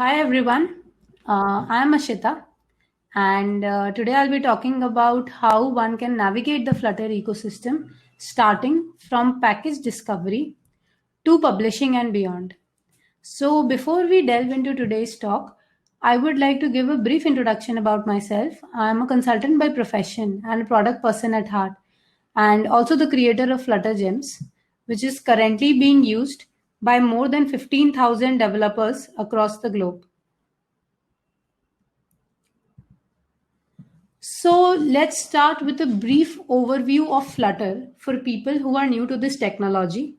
Hi everyone, I am Ashita, and today I'll be talking about how one can navigate the Flutter ecosystem starting from package discovery to publishing and beyond. So, before we delve into today's talk, I would like to give a brief introduction about myself. I'm a consultant by profession and a product person at heart, and also the creator of Flutter Gems, which is currently being used by more than 15,000 developers across the globe. So let's start with a brief overview of Flutter for people who are new to this technology.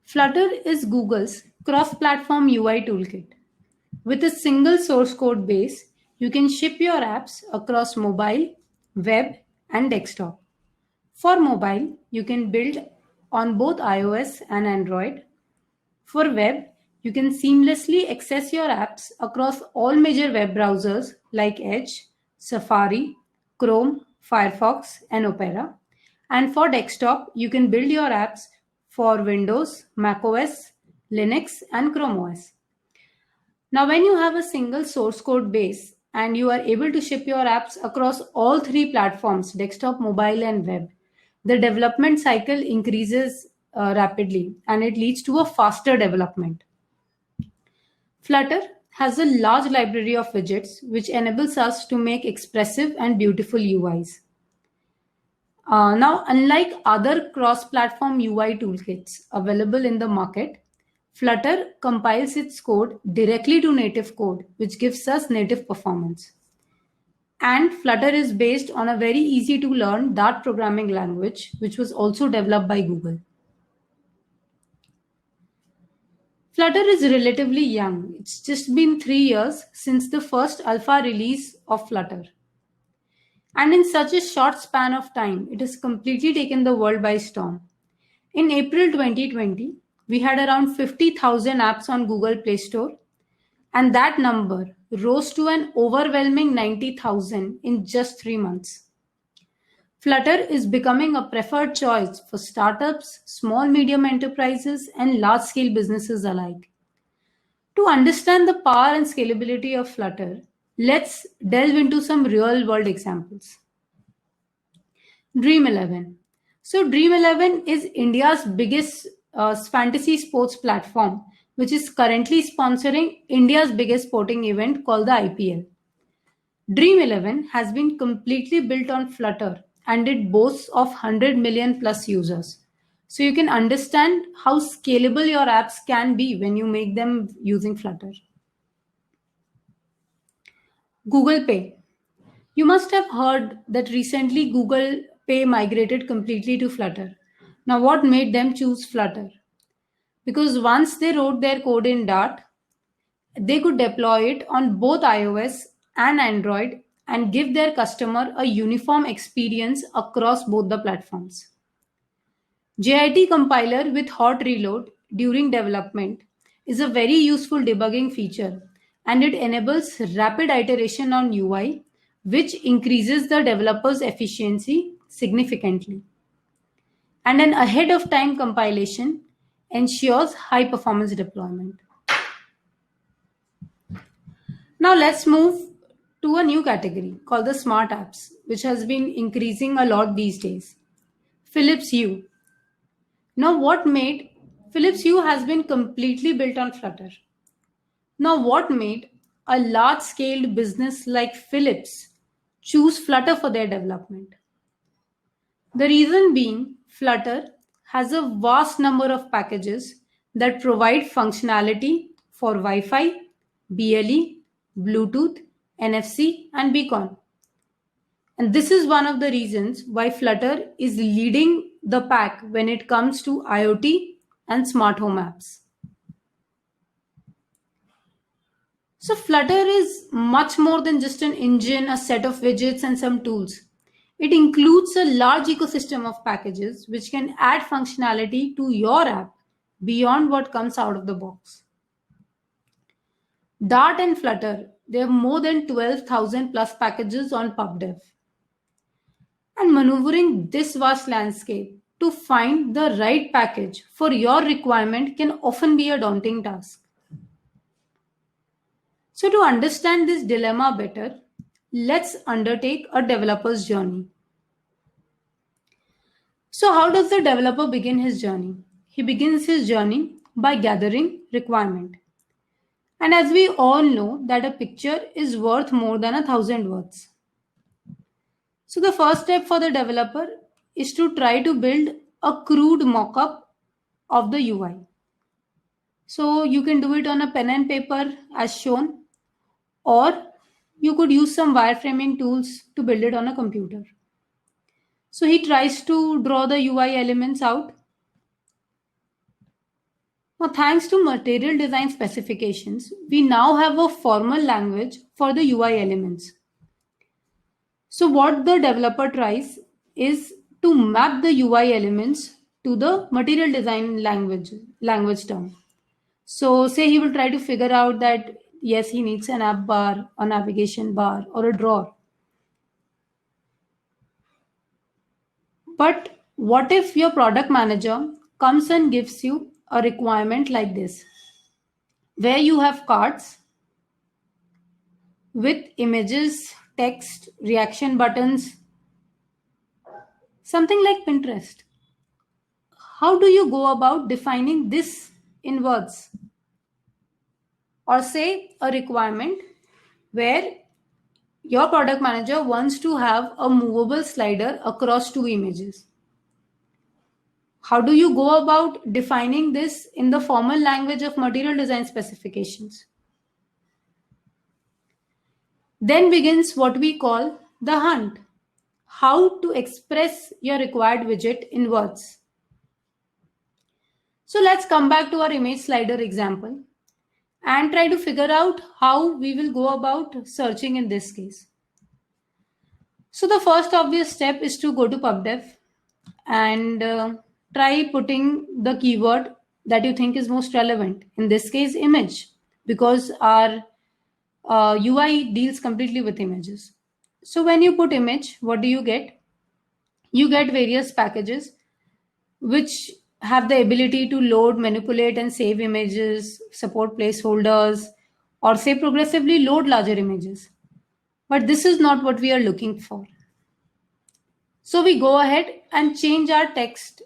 Flutter is Google's cross-platform UI toolkit. With a single source code base, you can ship your apps across mobile, web, and desktop. For mobile, you can build on both iOS and Android. For web, you can seamlessly access your apps across all major web browsers like Edge, Safari, Chrome, Firefox, and Opera. And for desktop, you can build your apps for Windows, macOS, Linux, and Chrome OS. Now, when you have a single source code base and you are able to ship your apps across all three platforms desktop, mobile, and web, the development cycle increases rapidly and it leads to a faster development. Flutter has a large library of widgets which enables us to make expressive and beautiful UIs. Now, unlike other cross-platform UI toolkits available in the market, Flutter compiles its code directly to native code, which gives us native performance. And Flutter is based on a very easy to learn Dart programming language, which was also developed by Google. Flutter is relatively young. It's just been 3 years since the first alpha release of Flutter. And in such a short span of time, it has completely taken the world by storm. In April 2020, we had around 50,000 apps on Google Play Store, and that number rose to an overwhelming 90,000 in just 3 months. Flutter is becoming a preferred choice for startups, small medium enterprises, and large scale businesses alike. To understand the power and scalability of Flutter, let's delve into some real world examples. Dream 11. So, Dream 11 is India's biggest fantasy sports platform, which is currently sponsoring India's biggest sporting event called the IPL. Dream 11 has been completely built on Flutter and it boasts of 100 million plus users. So you can understand how scalable your apps can be when you make them using Flutter. Google Pay. You must have heard that recently Google Pay migrated completely to Flutter. Now, what made them choose Flutter? Because once they wrote their code in Dart, they could deploy it on both iOS and Android and give their customer a uniform experience across both the platforms. JIT compiler with hot reload during development is a very useful debugging feature and it enables rapid iteration on UI, which increases the developer's efficiency significantly. And an ahead of time compilation ensures high performance deployment. Now let's move to a new category called the smart apps, which has been increasing a lot these days. Philips Hue. Now what made Philips Hue has been completely built on Flutter. Now what made a large scaled business like Philips choose Flutter for their development? The reason being Flutter has a vast number of packages that provide functionality for Wi-Fi, BLE, Bluetooth, NFC, and beacon. And this is one of the reasons why Flutter is leading the pack when it comes to IoT and smart home apps. So Flutter is much more than just an engine, a set of widgets, and some tools. It includes a large ecosystem of packages which can add functionality to your app beyond what comes out of the box. Dart and Flutter, they have more than 12,000 plus packages on PubDev. And maneuvering this vast landscape to find the right package for your requirement can often be a daunting task. So to understand this dilemma better, let's undertake a developer's journey. So how does the developer begin his journey? He begins his journey by gathering requirement. And as we all know that a picture is worth more than 1,000 words. So the first step for the developer is to try to build a crude mock-up of the UI. So you can do it on a pen and paper as shown, or you could use some wireframing tools to build it on a computer. So he tries to draw the UI elements out. Now, thanks to material design specifications, we now have a formal language for the UI elements. So what the developer tries is to map the UI elements to the material design language term. So say he will try to figure out that yes, he needs an app bar, a navigation bar, or a drawer. But what if your product manager comes and gives you a requirement like this, where you have cards with images, text, reaction buttons, something like Pinterest? How do you go about defining this in words? Or say a requirement where your product manager wants to have a movable slider across two images. How do you go about defining this in the formal language of material design specifications? Then begins what we call the hunt. How to express your required widget in words. So let's come back to our image slider example and try to figure out how we will go about searching in this case. So the first obvious step is to go to PubDev and try putting the keyword that you think is most relevant. In this case, image, because our UI deals completely with images. So when you put image, what do you get? You get various packages which have the ability to load, manipulate, and save images, support placeholders, or say progressively load larger images. But this is not what we are looking for. So we go ahead and change our text.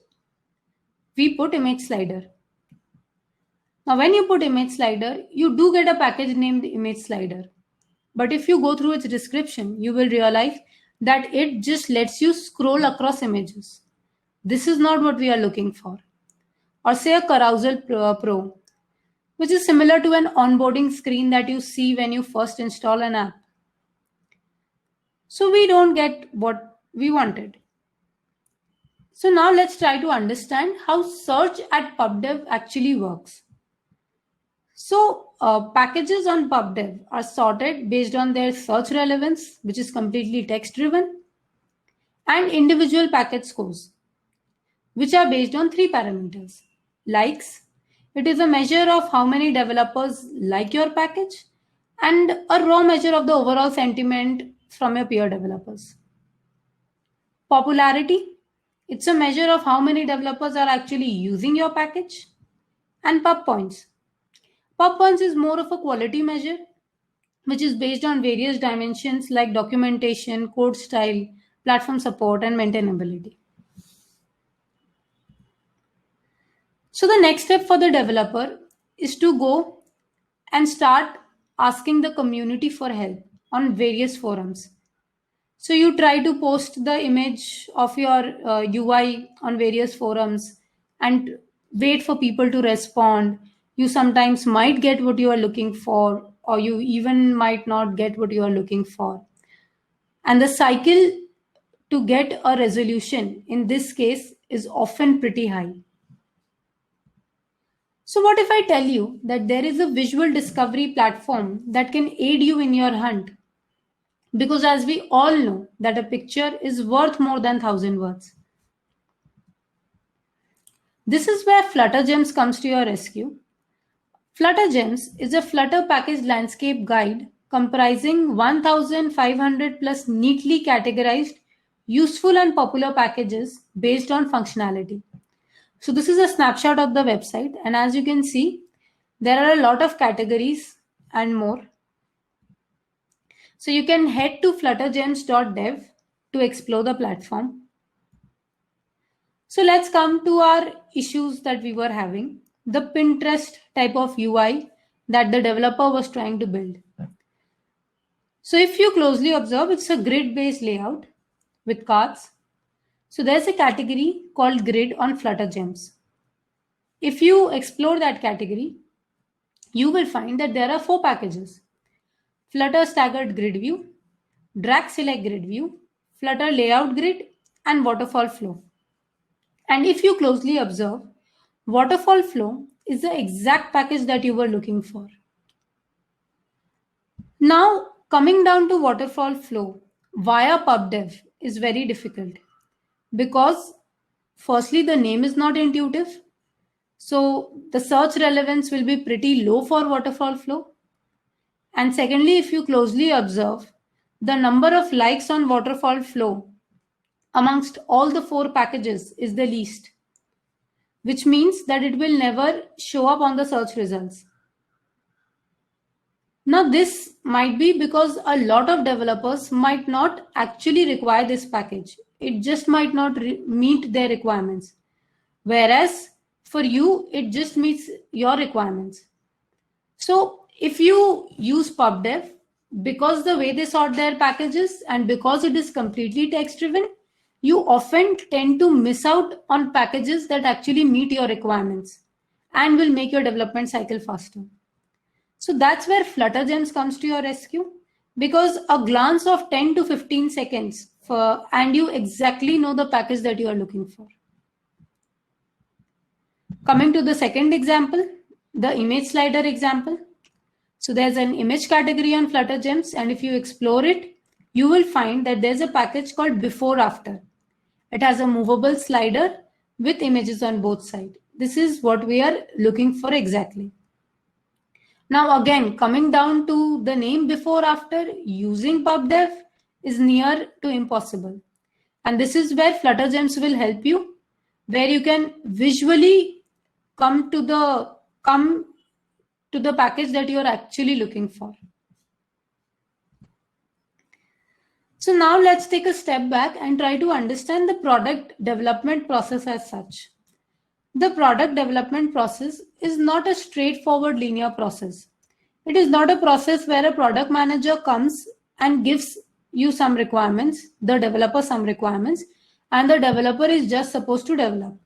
We put image slider. Now when you put image slider, you do get a package named image slider. But if you go through its description, you will realize that it just lets you scroll across images. This is not what we are looking for. Or say a Carousel Pro, which is similar to an onboarding screen that you see when you first install an app. So we don't get what we wanted. So now let's try to understand how search at PubDev actually works. So packages on PubDev are sorted based on their search relevance, which is completely text driven, and individual package scores, which are based on three parameters. Likes, it is a measure of how many developers like your package, and a raw measure of the overall sentiment from your peer developers. Popularity, it's a measure of how many developers are actually using your package. And pub points. Pub points is more of a quality measure, which is based on various dimensions like documentation, code style, platform support, and maintainability. So the next step for the developer is to go and start asking the community for help on various forums. So you try to post the image of your UI on various forums and wait for people to respond. You sometimes might get what you are looking for, or you even might not get what you are looking for. And the cycle to get a resolution in this case is often pretty high. So what if I tell you that there is a visual discovery platform that can aid you in your hunt? Because as we all know that a picture is worth more than 1,000 words. This is where Flutter Gems comes to your rescue. Flutter Gems is a Flutter package landscape guide comprising 1,500 plus neatly categorized, useful and popular packages based on functionality. So this is a snapshot of the website, and as you can see, there are a lot of categories and more. So you can head to fluttergems.dev to explore the platform. So let's come to our issues that we were having. The Pinterest type of UI that the developer was trying to build. So if you closely observe, it's a grid-based layout with cards. So there's a category called grid on fluttergems. If you explore that category, you will find that there are 4 packages: Flutter Staggered Grid View, Drag Select Grid View, Flutter Layout Grid, and Waterfall Flow. And if you closely observe, Waterfall Flow is the exact package that you were looking for. Now, coming down to Waterfall Flow via PubDev is very difficult because firstly, the name is not intuitive. So the search relevance will be pretty low for Waterfall Flow. And secondly, if you closely observe, the number of likes on Waterfall Flow amongst all the 4 packages is the least, which means that it will never show up on the search results. Now, this might be because a lot of developers might not actually require this package. It just might not meet their requirements. Whereas for you, it just meets your requirements. So if you use PubDev, because the way they sort their packages and because it is completely text driven, you often tend to miss out on packages that actually meet your requirements and will make your development cycle faster. So that's where Fluttergems comes to your rescue, because a glance of 10 to 15 seconds and you exactly know the package that you are looking for. Coming to the second example, the image slider example. So there's an image category on Fluttergems, and if you explore it, you will find that there's a package called Before After. It has a movable slider with images on both sides. This is what we are looking for exactly. Now again, coming down to the name Before After, using PubDev is near to impossible. And this is where Fluttergems will help you, where you can visually come to the package that you are actually looking for. So now let's take a step back and try to understand the product development process as such. The product development process is not a straightforward linear process. It is not a process where a product manager comes and gives you some requirements, the developer some requirements, and the developer is just supposed to develop.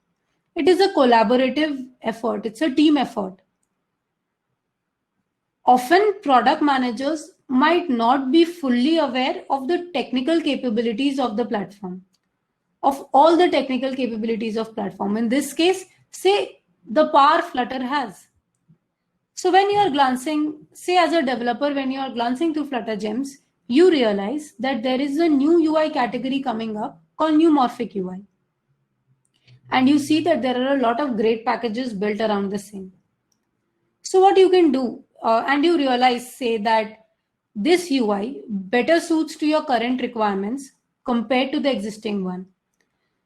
It is a collaborative effort. It's a team effort. Often product managers might not be fully aware of the technical capabilities of the platform, of all the technical capabilities of platform. In this case, say the power Flutter has. So when you are glancing, say as a developer, when you are glancing through Fluttergems, you realize that there is a new UI category coming up called Neumorphic UI. And you see that there are a lot of great packages built around the same. So what you can do, and you realize, say that this UI better suits to your current requirements compared to the existing one.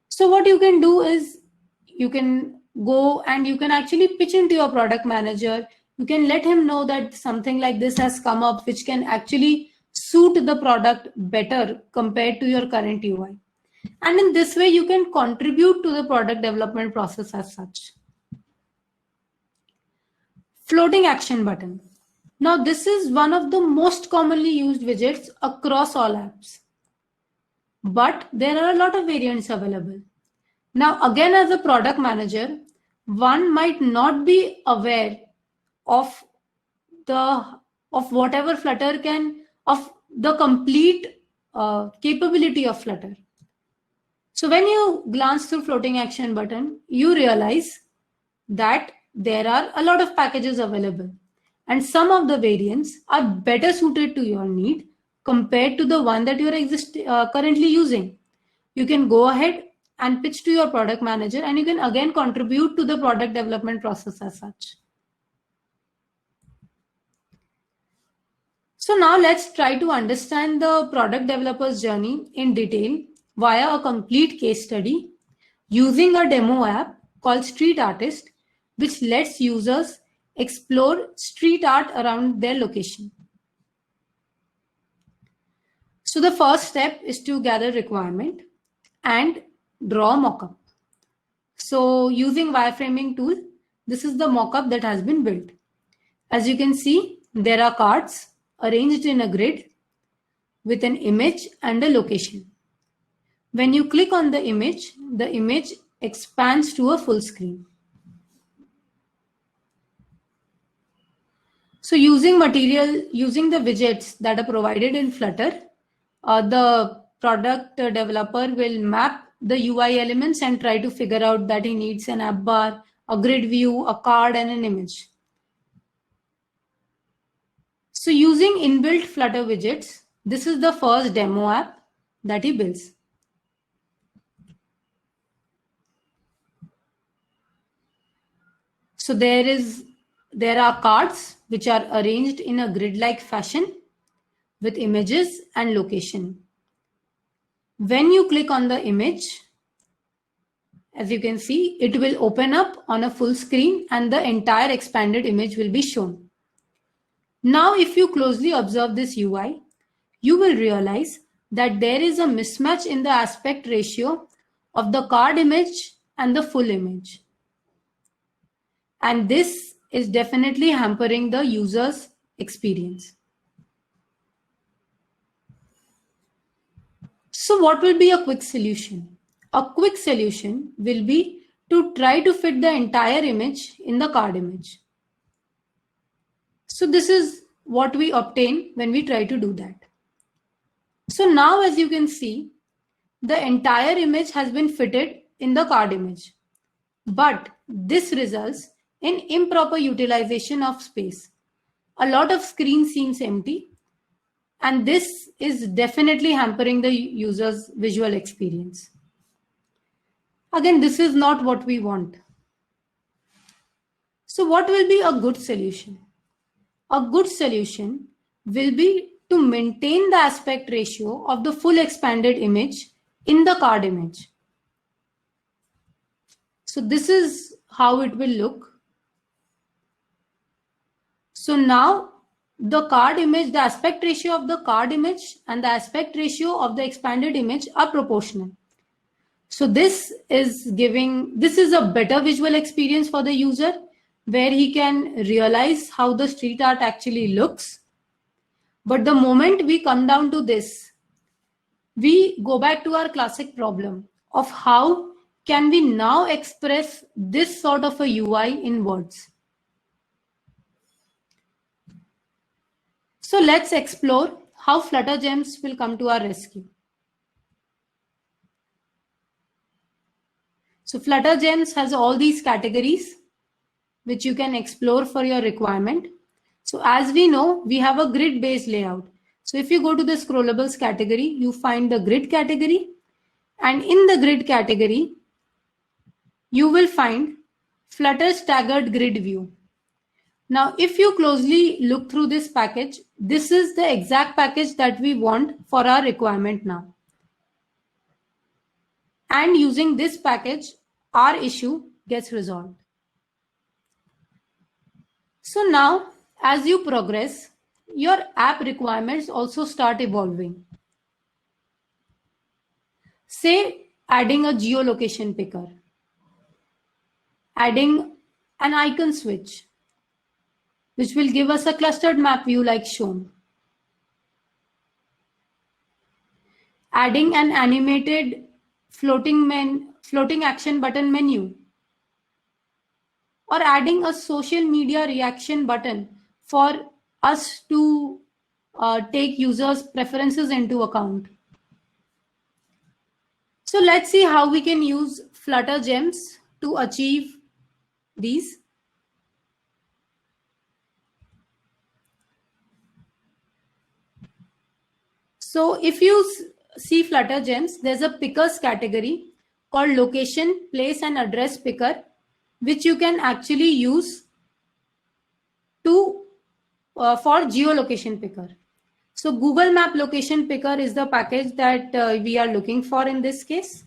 So what you can do is you can go and you can actually pitch into your product manager. You can let him know that something like this has come up, which can actually suit the product better compared to your current UI. And in this way, you can contribute to the product development process as such. Floating action button. Now, this is one of the most commonly used widgets across all apps. But there are a lot of variants available. Now, again, as a product manager, one might not be aware of whatever Flutter can, of the complete capability of Flutter. So when you glance through floating action button, you realize that there are a lot of packages available, and some of the variants are better suited to your need compared to the one that you are currently using. You can go ahead and pitch to your product manager, and you can again contribute to the product development process as such. So now let's try to understand the product developer's journey in detail via a complete case study using a demo app called Street Artist, which lets users explore street art around their location. So the first step is to gather requirement and draw a mockup. So using wireframing tool, this is the mockup that has been built. As you can see, there are cards arranged in a grid with an image and a location. When you click on the image expands to a full screen. So using the widgets that are provided in Flutter, the product developer will map the UI elements and try to figure out that he needs an app bar, a grid view, a card, and an image. So using inbuilt Flutter widgets, this is the first demo app that he builds. So there are cards which are arranged in a grid-like fashion with images and location. When you click on the image, as you can see, it will open up on a full screen and the entire expanded image will be shown. Now, if you closely observe this UI, you will realize that there is a mismatch in the aspect ratio of the card image and the full image. And this is definitely hampering the user's experience. So what will be a quick solution? A quick solution will be to try to fit the entire image in the card image. So this is what we obtain when we try to do that. So now, as you can see, the entire image has been fitted in the card image, but this results in improper utilization of space. A lot of screen seems empty, and this is definitely hampering the user's visual experience. Again, this is not what we want. So what will be a good solution? A good solution will be to maintain the aspect ratio of the full expanded image in the card image. So this is how it will look. So now the card image, the aspect ratio of the card image and the aspect ratio of the expanded image are proportional. So this is a better visual experience for the user, where he can realize how the street art actually looks. But the moment we come down to this, we go back to our classic problem of how can we now express this sort of a UI in words. So let's explore how Flutter Gems will come to our rescue. So Flutter Gems has all these categories which you can explore for your requirement. So as we know, we have a grid-based layout. So if you go to the scrollables category, you find the grid category, and in the grid category, you will find Flutter staggered grid view. Now, if you closely look through this package, this is the exact package that we want for our requirement now. And using this package, our issue gets resolved. So now, as you progress, your app requirements also start evolving. Say, adding a geolocation picker, adding an icon switch, which will give us a clustered map view like shown, adding an animated floating action button menu, or adding a social media reaction button for us to take users' preferences into account. So let's see how we can use Flutter Gems to achieve these. So if you see Flutter Gems, there's a pickers category called location, place and address picker, which you can actually use to for geolocation picker. So Google Map Location Picker is the package that we are looking for in this case.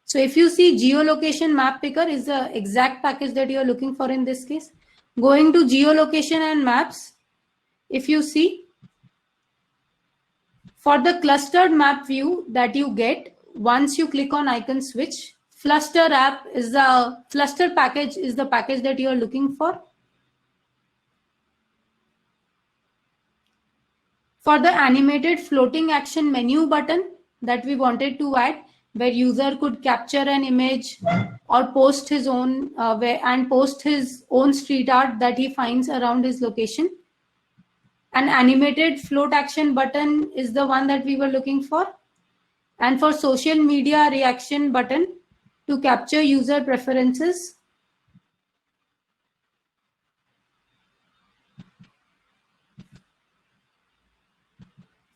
So if you see Geolocation Map Picker is the exact package that you are looking for in this case. Going to Geolocation and Maps, if you see, For the clustered map view that you get once you click on icon switch, Fluster package is the package that you are looking for. For the animated floating action menu button that we wanted to add, where user could capture an image or post his own street art that he finds around his location. An animated float action button is the one that we were looking for. And for social media reaction button to capture user preferences.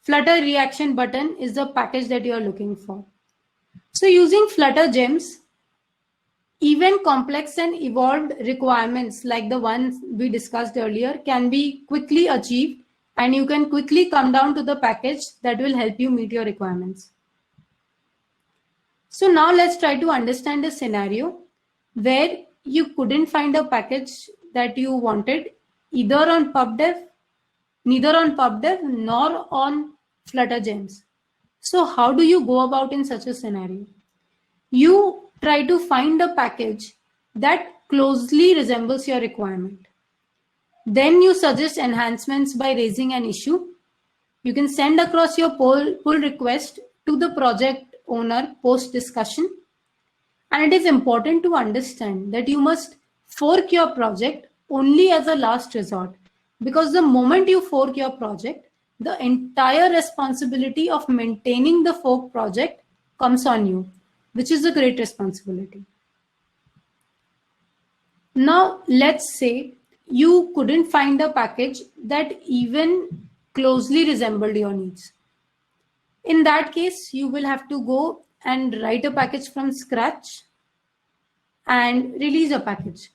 Flutter reaction button is the package that you are looking for. So using Flutter gems, even complex and evolved requirements like the ones we discussed earlier can be quickly achieved, and you can quickly come down to the package that will help you meet your requirements. So now let's try to understand a scenario where you couldn't find a package that you wanted neither on PubDev nor on Flutter gems. So how do you go about in such a scenario? You try to find a package that closely resembles your requirement. Then you suggest enhancements by raising an issue. You can send across your pull request to the project owner post discussion. And it is important to understand that you must fork your project only as a last resort, because the moment you fork your project, the entire responsibility of maintaining the fork project comes on you, which is a great responsibility. Now, let's say you couldn't find a package that even closely resembled your needs. In that case, you will have to go and write a package from scratch and release a package.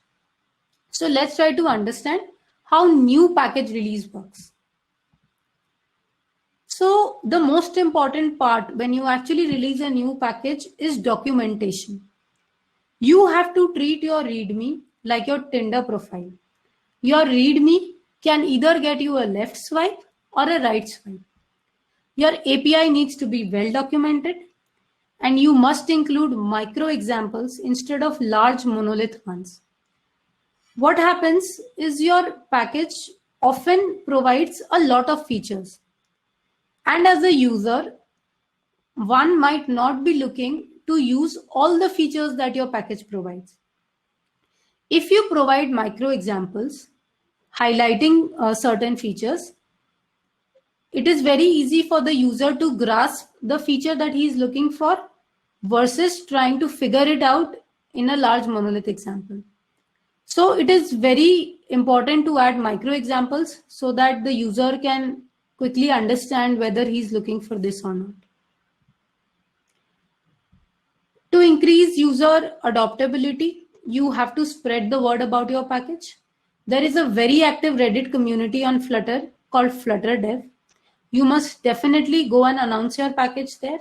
So let's try to understand how new package release works. So the most important part when you actually release a new package is documentation. You have to treat your README like your Tinder profile. Your README can either get you a left swipe or a right swipe. Your API needs to be well documented, and you must include micro examples instead of large monolith ones. What happens is your package often provides a lot of features. And as a user, one might not be looking to use all the features that your package provides. If you provide micro examples highlighting certain features, it is very easy for the user to grasp the feature that he is looking for versus trying to figure it out in a large monolith example. So it is very important to add micro examples so that the user can quickly understand whether he's looking for this or not. To increase user adoptability, you have to spread the word about your package. There is a very active Reddit community on Flutter called Flutter Dev. You must definitely go and announce your package there.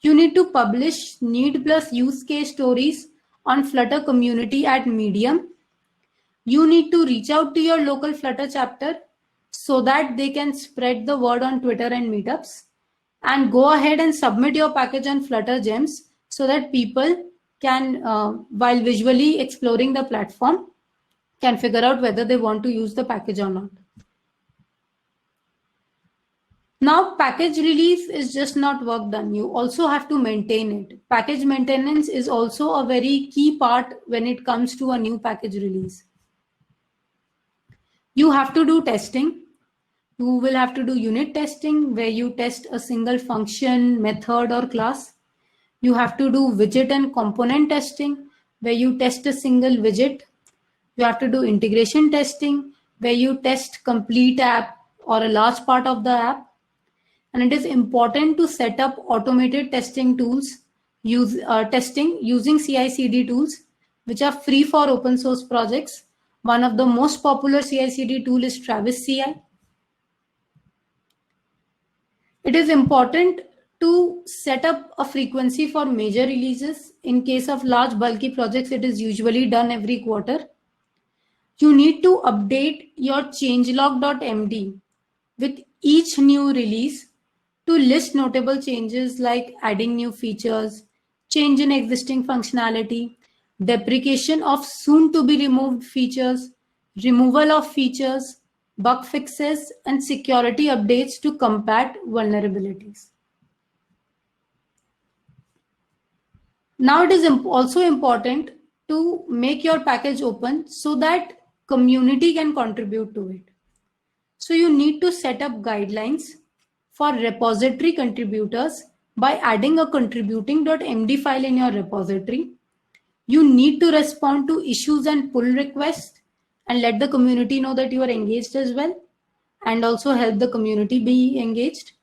You need to publish need plus use case stories on Flutter community at Medium. You need to reach out to your local Flutter chapter so that they can spread the word on Twitter and meetups, and go ahead and submit your package on Flutter Gems so that people can, while visually exploring the platform, can figure out whether they want to use the package or not. Now, package release is just not work done. You also have to maintain it. Package maintenance is also a very key part when it comes to a new package release. You have to do testing. You will have to do unit testing where you test a single function, method, or class. You have to do widget and component testing where you test a single widget. You have to do integration testing where you test complete app or a large part of the app. And it is important to set up automated testing tools, testing using CI/CD tools, which are free for open source projects. One of the most popular CI/CD tool is Travis CI. It is important to set up a frequency for major releases. In case of large bulky projects, it is usually done every quarter. You need to update your changelog.md with each new release to list notable changes like adding new features, change in existing functionality, deprecation of soon to be removed features, removal of features, bug fixes, and security updates to combat vulnerabilities. Now it is also important to make your package open so that community can contribute to it. So you need to set up guidelines for repository contributors by adding a contributing.md file in your repository. You need to respond to issues and pull requests and let the community know that you are engaged as well, and also help the community be engaged.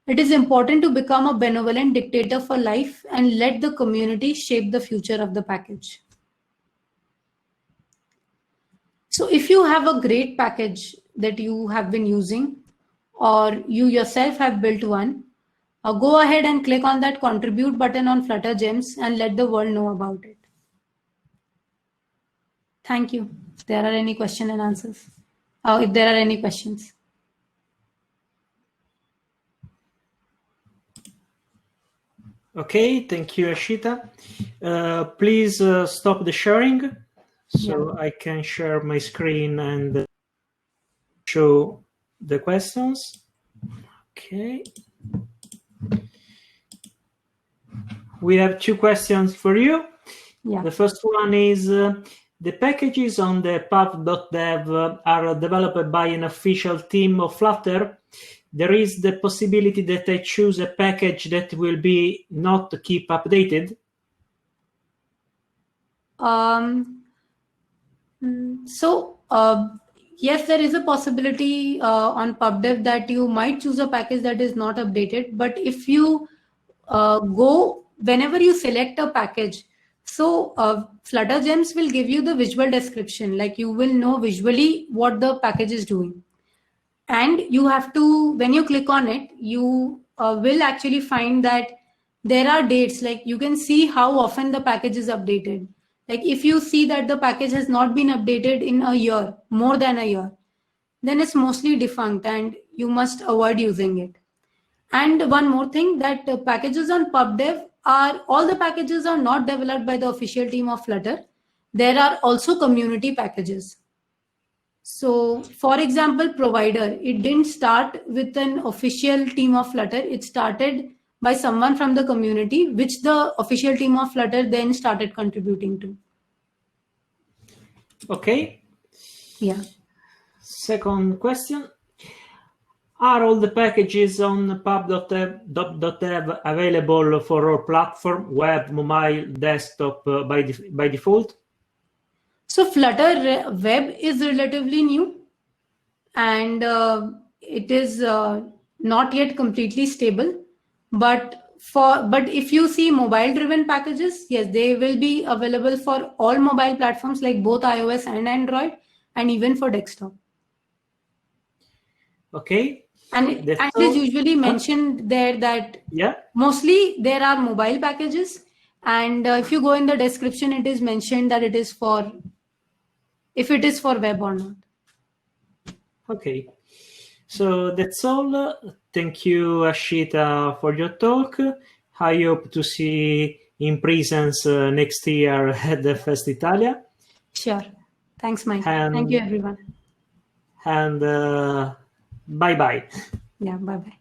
It is important to become a benevolent dictator for life and let the community shape the future of the package. So if you have a great package that you have been using, or you yourself have built one, go ahead and click on that contribute button on Flutter Gems and let the world know about it. Thank you. If there are any questions and answers, if there are any questions. Okay, thank you, Ashita. Please stop the sharing so I can share my screen and show the questions. Okay. We have two questions for you. Yeah. The first one is, the packages on the pub.dev are developed by an official team of Flutter. There is the possibility that I choose a package that will be not keep updated. Yes, there is a possibility on PubDev that you might choose a package that is not updated. But if you whenever you select a package, Flutter Gems will give you the visual description, like you will know visually what the package is doing. And you have to, when you click on it, you will actually find that there are dates, like you can see how often the package is updated. Like if you see that the package has not been updated in a year, more than a year, then it's mostly defunct and you must avoid using it. And one more thing, that packages on PubDev all the packages are not developed by the official team of Flutter. There are also community packages. So for example, Provider, it didn't start with an official team of Flutter. It started by someone from the community, which the official team of Flutter then started contributing to. Okay. Yeah. Second question. Are all the packages on pub.dev available for all platform, web, mobile, desktop by default? So Flutter Web is relatively new, and it is not yet completely stable. But if you see mobile-driven packages, yes, they will be available for all mobile platforms like both iOS and Android, and even for desktop. Okay. And it is usually mentioned there that mostly there are mobile packages, and if you go in the description, it is mentioned that it is for, if it is for web or not. Okay. So that's all. Thank you, Ashita, for your talk. I hope to see in presence next year at the Fest Italia. Sure. Thanks, Mike. Thank you, everyone. And bye-bye. Yeah, bye-bye.